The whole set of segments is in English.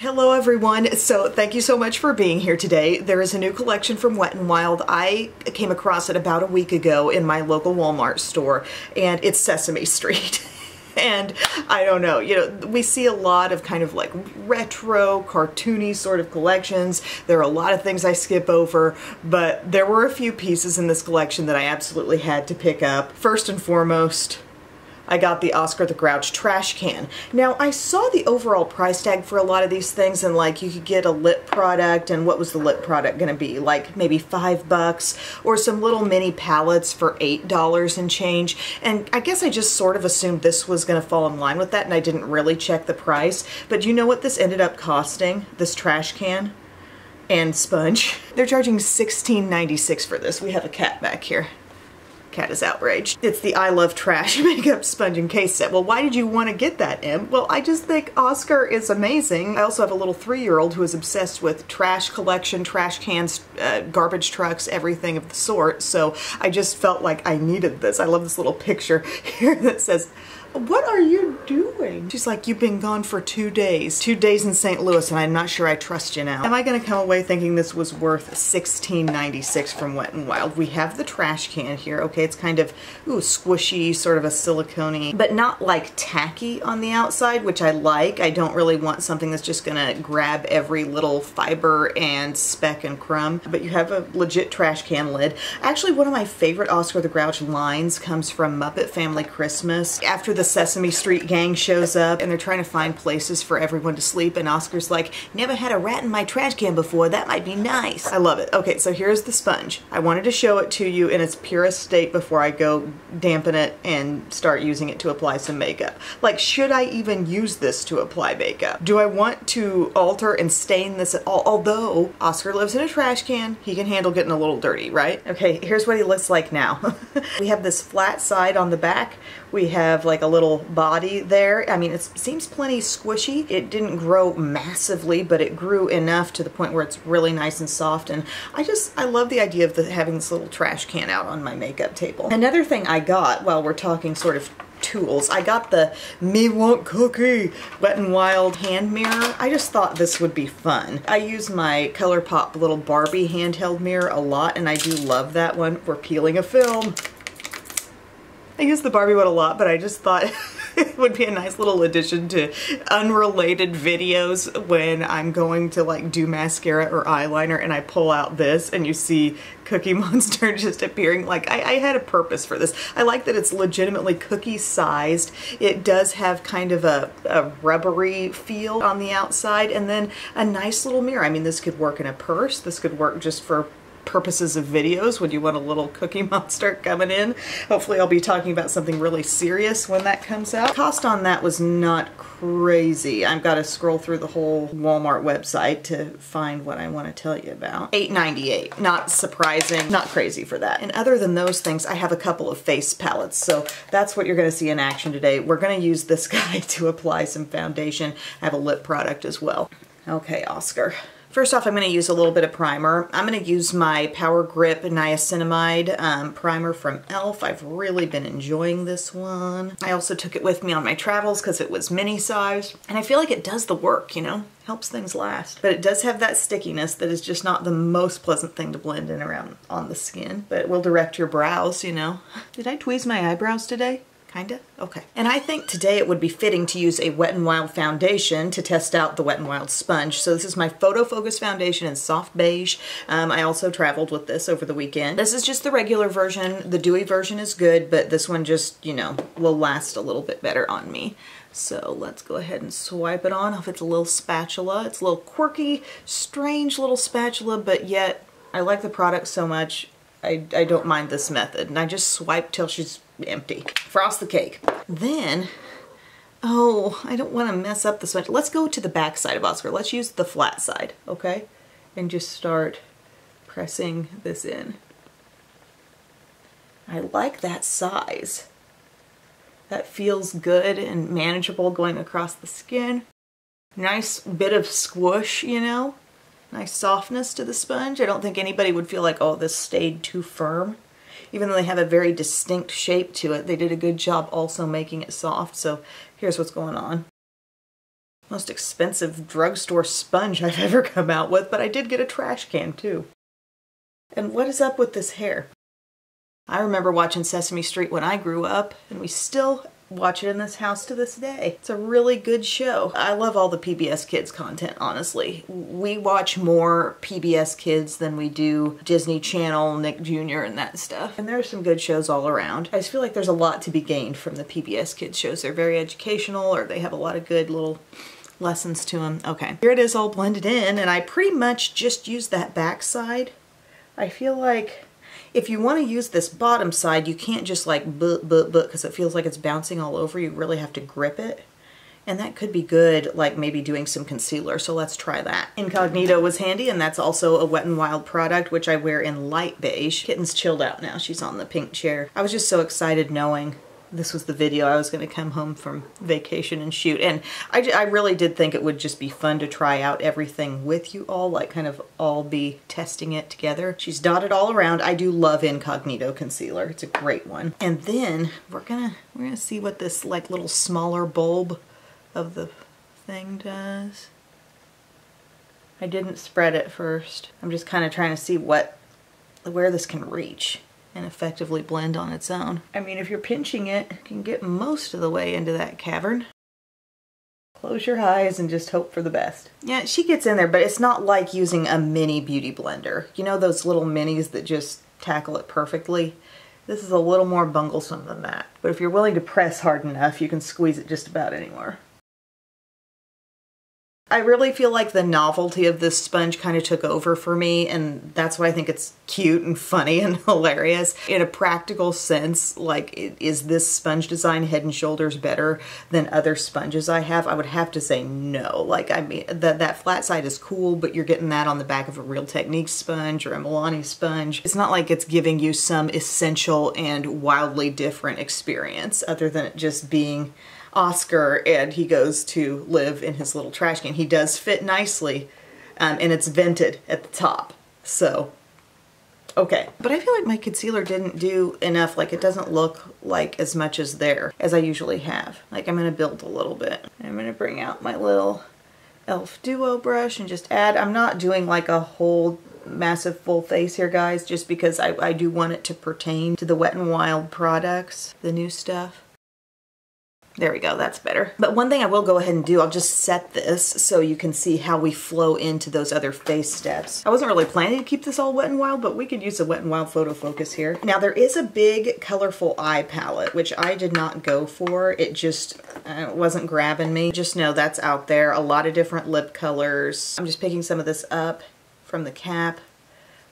Hello everyone. So thank you so much for being here today. There is a new collection from Wet n Wild. I came across it about a week ago in my local Walmart store, and it's Sesame Street. And I don't know, you know, we see a lot of kind of like retro, cartoony sort of collections. There are a lot of things I skip over, but there were a few pieces in this collection that I absolutely had to pick up. First and foremost, I got the Oscar the Grouch trash can. Now, I saw the overall price tag for a lot of these things, and like you could get a lip product, and what was the lip product gonna be? Like maybe $5, or some little mini palettes for $8 and change. And I guess I just sort of assumed this was gonna fall in line with that, and I didn't really check the price. But you know what this ended up costing? This trash can and sponge. They're charging $16.96 for this. We have a cat back here. Cat is outraged. It's the I Love Trash makeup sponge and case set. Well, why did you want to get that, Em? Well, I just think Oscar is amazing. I also have a little 3-year-old who is obsessed with trash collection, trash cans, garbage trucks, everything of the sort. So I just felt like I needed this. I love this little picture here that says, "What are you doing?" She's like, "You've been gone for 2 days. 2 days in St. Louis, and I'm not sure I trust you now." Am I gonna come away thinking this was worth $16.96 from Wet n Wild? We have the trash can here. Okay, it's kind of, ooh, squishy, sort of a silicone-y, but not like tacky on the outside, which I like. I don't really want something that's just gonna grab every little fiber and speck and crumb, but you have a legit trash can lid. Actually, one of my favorite Oscar the Grouch lines comes from Muppet Family Christmas. After the Sesame Street gang shows up and they're trying to find places for everyone to sleep, and Oscar's like, "Never had a rat in my trash can before, that might be nice." I love it. Okay, so here's the sponge. I wanted to show it to you in its purest state before I go dampen it and start using it to apply some makeup. Like, should I even use this to apply makeup? Do I want to alter and stain this at all? Although Oscar lives in a trash can, he can handle getting a little dirty, right? Okay, here's what he looks like now. We have this flat side on the back. We have like a little body there. I mean, it seems plenty squishy. It didn't grow massively, but it grew enough to the point where it's really nice and soft. And I love the idea of having this little trash can out on my makeup table. Another thing I got while we're talking sort of tools, I got the Me Want Cookie Wet n Wild hand mirror. I just thought this would be fun. I use my ColourPop little Barbie handheld mirror a lot, and I do love that one for peeling a film. I use the Barbie one a lot, but I just thought it would be a nice little addition to unrelated videos when I'm going to like do mascara or eyeliner and I pull out this and you see Cookie Monster just appearing. Like, I had a purpose for this. I like that it's legitimately cookie sized. It does have kind of a rubbery feel on the outside, and then a nice little mirror. I mean, this could work in a purse. This could work just for purposes of videos when you want a little Cookie Monster coming in. Hopefully I'll be talking about something really serious when that comes out. Cost on that was not crazy. I've got to scroll through the whole Walmart website to find what I want to tell you about. $8.98. Not surprising. Not crazy for that. And other than those things, I have a couple of face palettes. So that's what you're going to see in action today. We're going to use this guy to apply some foundation. I have a lip product as well. Okay, Oscar. First off, I'm going to use a little bit of primer. I'm going to use my Power Grip Niacinamide primer from e.l.f. I've really been enjoying this one. I also took it with me on my travels because it was mini size, and I feel like it does the work, you know? Helps things last. But it does have that stickiness that is just not the most pleasant thing to blend in around on the skin, but it will direct your brows, you know? Did I tweeze my eyebrows today? Kinda? Okay. And I think today it would be fitting to use a Wet n Wild foundation to test out the Wet n Wild sponge. So this is my Photo Focus foundation in soft beige. I also traveled with this over the weekend. This is just the regular version. The dewy version is good, but this one just, you know, will last a little bit better on me. So let's go ahead and swipe it on. If it's a little spatula. It's a little quirky, strange little spatula, but yet I like the product so much, I don't mind this method. And I just swipe till she's empty. Frost the cake. Then, oh, I don't want to mess up the sponge. Let's go to the back side of Oscar. Let's use the flat side, okay? And just start pressing this in. I like that size. That feels good and manageable going across the skin. Nice bit of squish, you know? Nice softness to the sponge. I don't think anybody would feel like, oh, this stayed too firm. Even though they have a very distinct shape to it, they did a good job also making it soft. So here's what's going on. Most expensive drugstore sponge I've ever come out with, but I did get a trash can too. And what is up with this hair? I remember watching Sesame Street when I grew up, and we still watch it in this house to this day. It's a really good show. I love all the PBS Kids content, honestly. We watch more PBS Kids than we do Disney Channel, Nick Jr. and that stuff. And there's some good shows all around. I just feel like there's a lot to be gained from the PBS Kids shows. They're very educational, or they have a lot of good little lessons to them. Okay, here it is all blended in, and I pretty much just used that back side. I feel like if you want to use this bottom side, you can't just like because it feels like it's bouncing all over. You really have to grip it. And that could be good, like maybe doing some concealer. So let's try that. Incognito was handy, and that's also a Wet n Wild product, which I wear in light beige. Kitten's chilled out now. She's on the pink chair. I was just so excited knowing this was the video I was going to come home from vacation and shoot. And I really did think it would just be fun to try out everything with you all, like kind of all be testing it together. She's dotted all around. I do love Incognito concealer. It's a great one. And then we're gonna see what this like little smaller bulb of the thing does. I didn't spread it first. I'm just kind of trying to see where this can reach and effectively blend on its own. I mean, if you're pinching it, you can get most of the way into that cavern. Close your eyes and just hope for the best. Yeah, she gets in there, but it's not like using a mini beauty blender. You know those little minis that just tackle it perfectly? This is a little more bunglesome than that. But if you're willing to press hard enough, you can squeeze it just about anywhere. I really feel like the novelty of this sponge kind of took over for me, and that's why I think it's cute and funny and hilarious. In a practical sense, like, is this sponge design head and shoulders better than other sponges I have? I would have to say no. Like, I mean, that flat side is cool, but you're getting that on the back of a Real Techniques sponge or a Milani sponge. It's not like it's giving you some essential and wildly different experience other than it just being Oscar and he goes to live in his little trash can. He does fit nicely, and it's vented at the top. So, okay. But I feel like my concealer didn't do enough. Like, it doesn't look like as much as as I usually have. Like, I'm going to build a little bit. I'm going to bring out my little e.l.f. Duo brush and just add. I'm not doing like a whole massive full face here, guys, just because I do want it to pertain to the Wet n Wild products, the new stuff. There we go, that's better. But one thing I will go ahead and do, I'll just set this so you can see how we flow into those other face steps. I wasn't really planning to keep this all Wet n Wild, but we could use a Wet n Wild photo focus here. Now there is a big colorful eye palette, which I did not go for. It just wasn't grabbing me. Just know that's out there. A lot of different lip colors. I'm just picking some of this up from the cap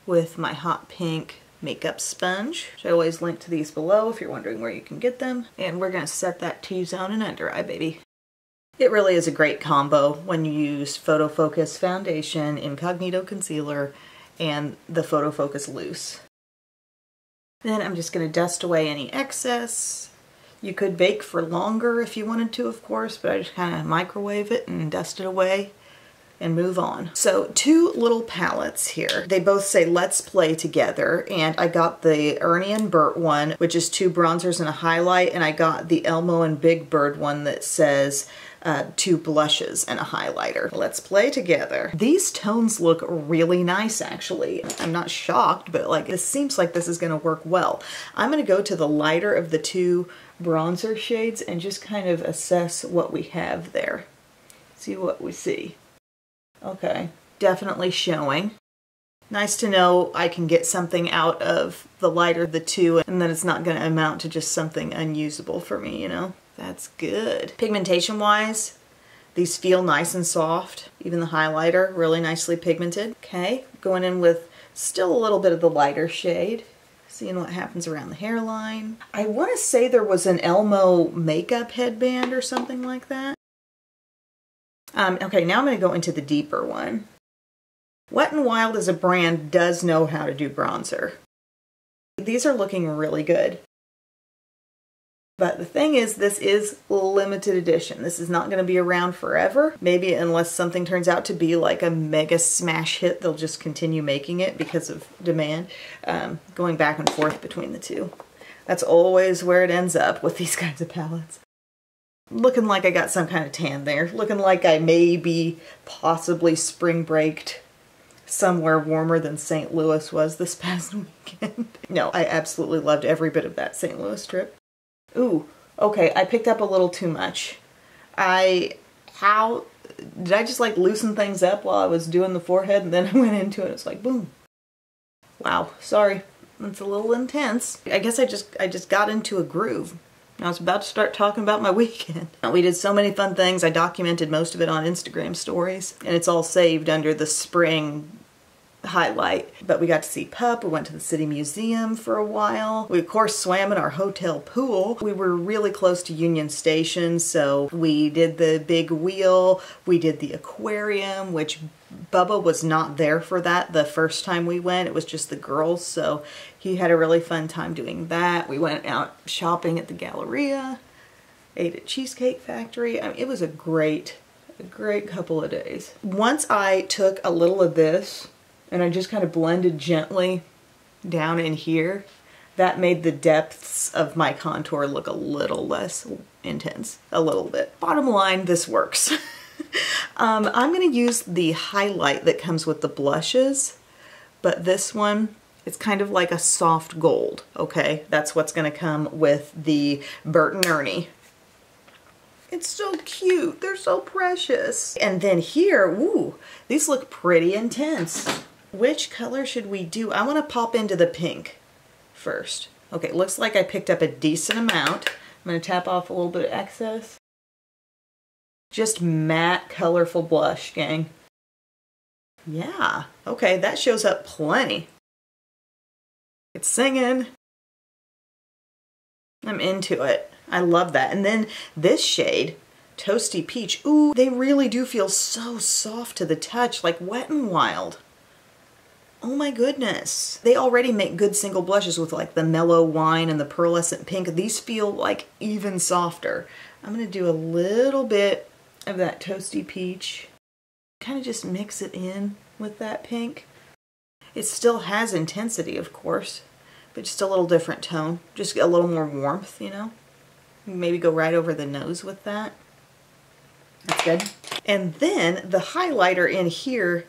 with my hot pink makeup sponge, which I always link to these below if you're wondering where you can get them. And we're going to set that T-zone and under eye, baby. It really is a great combo when you use Photo Focus Foundation, Incognito Concealer, and the Photo Focus Loose. Then I'm just going to dust away any excess. You could bake for longer if you wanted to, of course, but I just kind of microwave it and dust it away and move on. So 2 little palettes here. They both say let's play together, and I got the Ernie and Bert one, which is 2 bronzers and a highlight, and I got the Elmo and Big Bird one that says 2 blushes and a highlighter. Let's play together. These tones look really nice, actually. I'm not shocked, but like, this seems like this is gonna work well. I'm gonna go to the lighter of the 2 bronzer shades and just kind of assess what we have there. See what we see. Okay, definitely showing. Nice to know I can get something out of the lighter of the 2 and then it's not going to amount to just something unusable for me, you know? That's good. Pigmentation wise, these feel nice and soft. Even the highlighter, really nicely pigmented. Okay, going in with still a little bit of the lighter shade. Seeing what happens around the hairline. I want to say there was an Elmo makeup headband or something like that. Okay, now I'm going to go into the deeper one. Wet n Wild as a brand does know how to do bronzer. These are looking really good. But the thing is, this is limited edition. This is not going to be around forever. Maybe unless something turns out to be like a mega smash hit, they'll just continue making it because of demand. Going back and forth between the 2. That's always where it ends up with these kinds of palettes. Looking like I got some kind of tan there. Looking like I maybe possibly spring breaked somewhere warmer than St. Louis was this past weekend. No, I absolutely loved every bit of that St. Louis trip. Ooh, okay, I picked up a little too much. How did I just like loosen things up while I was doing the forehead, and then I went into it, it's like boom. Wow, sorry. It's a little intense. I guess I just got into a groove. I was about to start talking about my weekend. We did so many fun things. I documented most of it on Instagram stories, and it's all saved under the spring highlight. But we got to see Pup. We went to the City Museum for a while. We of course swam in our hotel pool. We were really close to Union Station, so we did the big wheel. We did the aquarium, which Bubba was not there for that the first time we went. It was just the girls, so he had a really fun time doing that. We went out shopping at the Galleria, ate at Cheesecake Factory. I mean, it was a great couple of days. Once I took a little of this and I just kind of blended gently down in here, that made the depths of my contour look a little less intense, a little bit. Bottom line, this works. I'm going to use the highlight that comes with the blushes, but this one, it's kind of like a soft gold, okay? That's what's going to come with the Bert & Ernie. It's so cute. They're so precious. And then here, ooh, these look pretty intense. Which color should we do? I want to pop into the pink first. Okay, it looks like I picked up a decent amount. I'm going to tap off a little bit of excess. Just matte, colorful blush, gang. Yeah, okay, that shows up plenty. It's singing. I'm into it. I love that. And then this shade, Toasty Peach. Ooh, they really do feel so soft to the touch, like Wet n Wild. Oh my goodness. They already make good single blushes with like the mellow wine and the pearlescent pink. These feel like even softer. I'm going to do a little bit of that Toasty Peach. Kind of just mix it in with that pink. It still has intensity, of course, but just a little different tone. Just a little more warmth, you know? Maybe go right over the nose with that. That's good. And then the highlighter in here,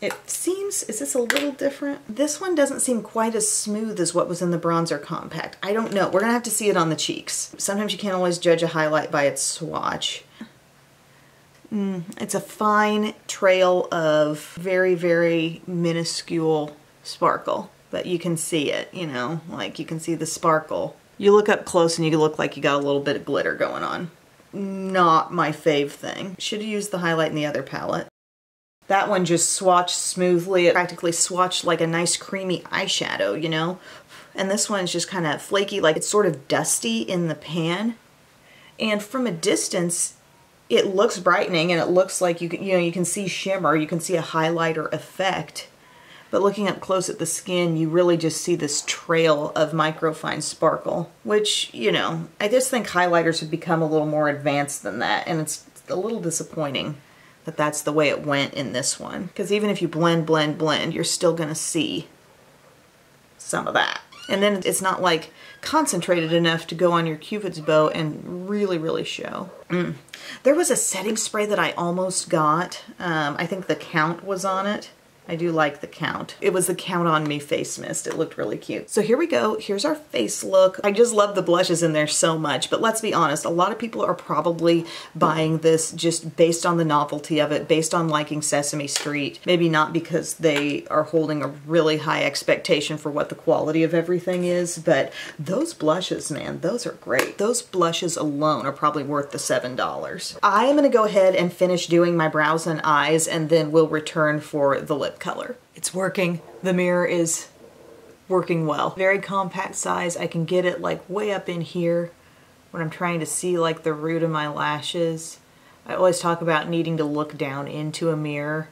it seems, is this a little different? This one doesn't seem quite as smooth as what was in the bronzer compact. I don't know. We're gonna have to see it on the cheeks. Sometimes you can't always judge a highlight by its swatch. It's a fine trail of very, very minuscule sparkle, but you can see it, you know, like you can see the sparkle. You look up close and you look like you got a little bit of glitter going on. Not my fave thing. Should have used the highlight in the other palette. That one just swatched smoothly. It practically swatched like a nice creamy eyeshadow, you know? And this one's just kind of flaky, like it's sort of dusty in the pan. And from a distance, it looks brightening and it looks like you can see shimmer, you can see a highlighter effect. But looking up close at the skin, you really just see this trail of microfine sparkle, which, you know, I just think highlighters have become a little more advanced than that, and it's a little disappointing that that's the way it went in this one. Because even if you blend, blend, blend, you're still gonna see some of that. And then it's not like concentrated enough to go on your Cupid's bow and really, really show. There was a setting spray that I almost got. I think the Count was on it. I do like the Count. It was the Count on Me face mist. It looked really cute. So here we go. Here's our face look. I just love the blushes in there so much, but let's be honest, a lot of people are probably buying this just based on the novelty of it, based on liking Sesame Street. Maybe not because they are holding a really high expectation for what the quality of everything is, but those blushes, man, those are great. Those blushes alone are probably worth the $7. I am gonna go ahead and finish doing my brows and eyes, and then we'll return for the lip color. It's working. The mirror is working well. Very compact size. I can get it like way up in here when I'm trying to see like the root of my lashes. I always talk about needing to look down into a mirror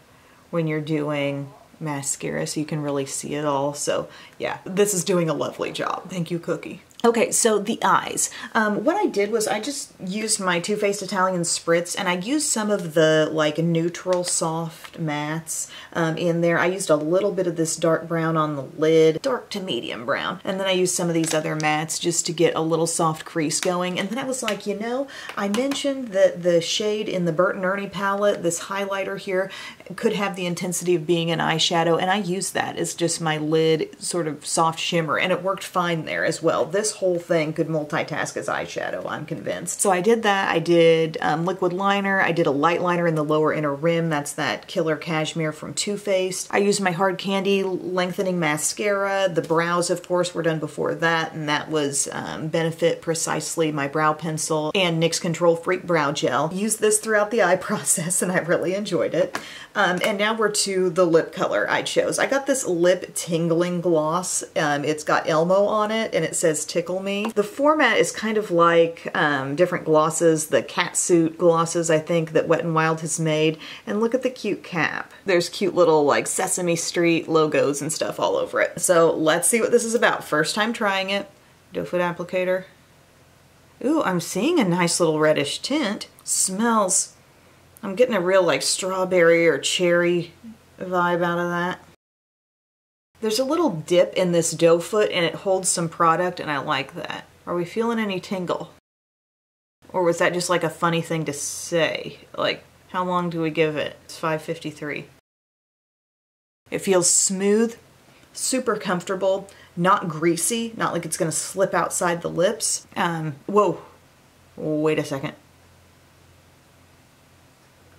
when you're doing mascara so you can really see it all. So yeah, this is doing a lovely job. Thank you, Cookie. Okay, so the eyes. What I did was I just used my Too Faced Italian Spritz, and I used some of the like neutral soft mattes in there. I used a little bit of this dark brown on the lid, dark to medium brown, and then I used some of these other mattes just to get a little soft crease going. And then I was like, you know, I mentioned that the shade in the Bert & Ernie palette, this highlighter here, could have the intensity of being an eyeshadow, and I used that as just my lid sort of soft shimmer, and it worked fine there as well. This whole thing could multitask as eyeshadow, I'm convinced. So I did that. I did liquid liner. I did a light liner in the lower inner rim. That's that Killer Cashmere from Too Faced. I used my Hard Candy lengthening mascara. The brows, of course, were done before that, and that was Benefit Precisely, my brow pencil, and NYX Control Freak Brow Gel. Used this throughout the eye process, and I really enjoyed it. And now we're to the lip color I chose. I got this lip tingling gloss. It's got Elmo on it, and it says Tickle Me. The format is kind of like different glosses, the catsuit glosses, I think, that Wet n Wild has made. And look at the cute cap. There's cute little like Sesame Street logos and stuff all over it. So let's see what this is about. First time trying it. Doe foot applicator. Ooh, I'm seeing a nice little reddish tint. Smells, I'm getting a real like strawberry or cherry vibe out of that. There's a little dip in this doe foot and it holds some product, and I like that. Are we feeling any tingle? Or was that just like a funny thing to say? Like, how long do we give it? It's 5:53. It feels smooth, super comfortable, not greasy, not like it's gonna slip outside the lips. Whoa, wait a second.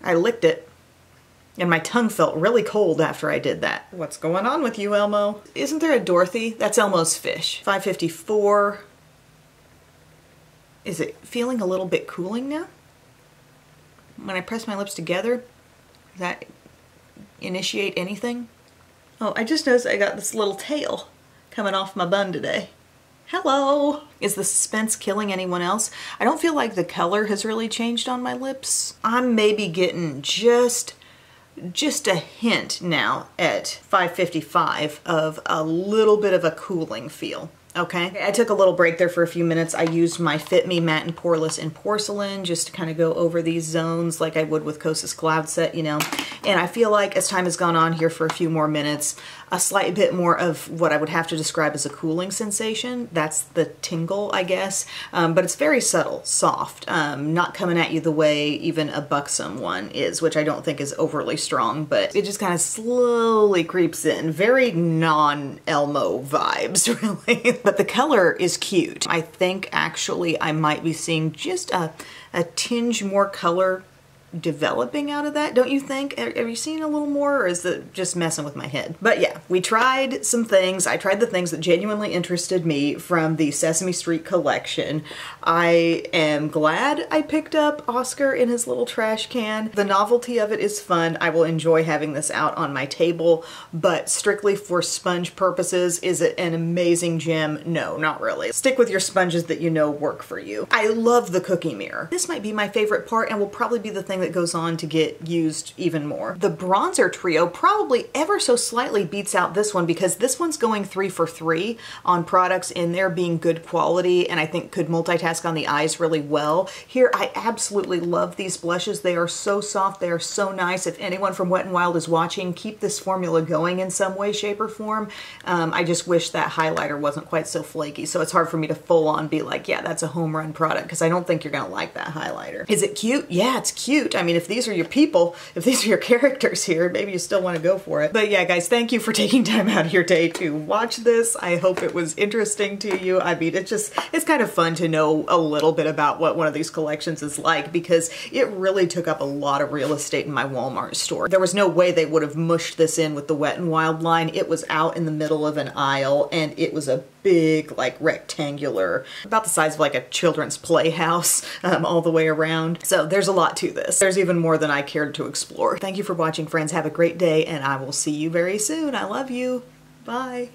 I licked it, and my tongue felt really cold after I did that. What's going on with you, Elmo? Isn't there a Dorothy? That's Elmo's fish. 5:54. Is it feeling a little bit cooling now? When I press my lips together, does that initiate anything? Oh, I just noticed I got this little tail coming off my bun today. Hello! Is the suspense killing anyone else? I don't feel like the color has really changed on my lips. I'm maybe getting just a hint now at 5:55 of a little bit of a cooling feel. Okay, I took a little break there for a few minutes. I used my Fit Me Matte and Poreless in Porcelain just to kind of go over these zones like I would with Kosas Cloud Set, you know. And I feel like as time has gone on here for a few more minutes, a slight bit more of what I would have to describe as a cooling sensation. That's the tingle, I guess. But it's very subtle, soft, not coming at you the way even a Buxom one is, which I don't think is overly strong, but it just kind of slowly creeps in. Very non-Elmo vibes, really. But the color is cute. I think actually I might be seeing just a tinge more color developing out of that, don't you think? Have you seen a little more, or is it just messing with my head? But yeah, we tried some things. I tried the things that genuinely interested me from the Sesame Street collection. I am glad I picked up Oscar in his little trash can. The novelty of it is fun. I will enjoy having this out on my table, but strictly for sponge purposes, is it an amazing gem? No, not really. Stick with your sponges that you know work for you. I love the cookie mirror. This might be my favorite part and will probably be the thing that goes on to get used even more. The bronzer trio probably ever so slightly beats out this one because this one's going 3 for 3 on products in there being good quality, and I think could multitask on the eyes really well. Here, I absolutely love these blushes. They are so soft. They are so nice. If anyone from Wet n Wild is watching, keep this formula going in some way, shape, or form. I just wish that highlighter wasn't quite so flaky, so it's hard for me to full on be like, yeah, that's a home run product, because I don't think you're gonna like that highlighter. Is it cute? Yeah, it's cute. I mean, if these are your people, if these are your characters here, maybe you still want to go for it. But yeah, guys, thank you for taking time out of your day to watch this. I hope it was interesting to you. I mean, it's kind of fun to know a little bit about what one of these collections is like, because it really took up a lot of real estate in my Walmart store. There was no way they would have mushed this in with the Wet n Wild line. It was out in the middle of an aisle, and it was a big, like, rectangular, about the size of like a children's playhouse, all the way around. So there's a lot to this. There's even more than I cared to explore. Thank you for watching, friends. Have a great day, and I will see you very soon. I love you. Bye.